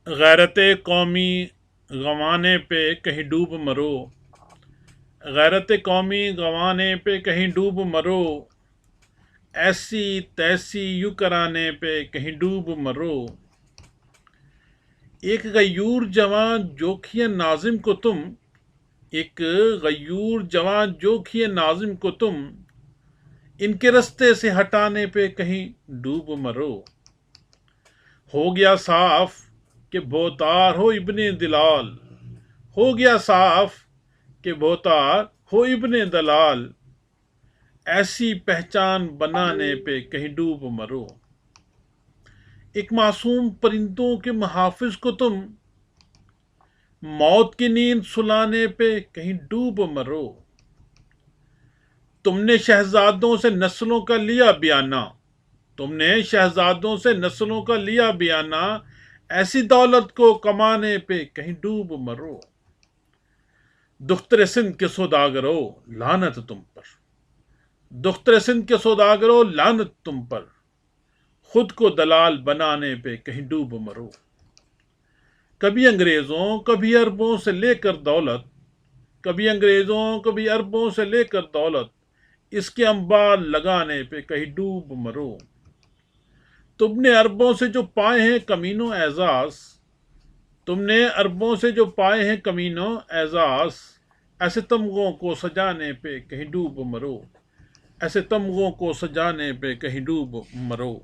غیرت قومی گنوانے پہ کہیں ڈوب مرو، غیرت قومی گنوانے پہ کہیں ڈوب مرو، ایسی تیسی یوں کرانے پہ کہیں ڈوب مرو۔ ایک غیور جوان جوکھیے ناظم کو تم، ایک غیور جوان جوکھیے ناظم کو تم، ان کے رستے سے ہٹانے پہ کہیں ڈوب مرو۔ ہو گیا صاف کہ بہتار ہو ابن دلال، ہو گیا صاف کہ بہتار ہو ابن دلال، ایسی پہچان بنانے پہ کہیں ڈوب مرو۔ ایک معصوم پرندوں کے محافظ کو تم، موت کی نیند سلانے پہ کہیں ڈوب مرو۔ تم نے شہزادوں سے نسلوں کا لیا بیانہ، تم نے شہزادوں سے نسلوں کا لیا بیانہ، ایسی دولت کو کمانے پہ کہیں ڈوب مرو۔ دختر سندھ کے سوداگرو لعنت تم پر، دختر سندھ کے سوداگرو لعنت تم پر، خود کو دلال بنانے پہ کہیں ڈوب مرو۔ کبھی انگریزوں کبھی عربوں سے لے کر دولت، کبھی انگریزوں کبھی عربوں سے لے کر دولت، اس کے انبار لگانے پہ کہیں ڈوب مرو۔ تم نے عربوں سے جو پائے ہیں کمینوں اعزاز، تم نے عربوں سے جو پائے ہیں کمینوں اعزاز، ایسے تمغوں کو سجانے پہ کہیں ڈوب مرو، ایسے تمغوں کو سجانے پہ کہیں ڈوب مرو۔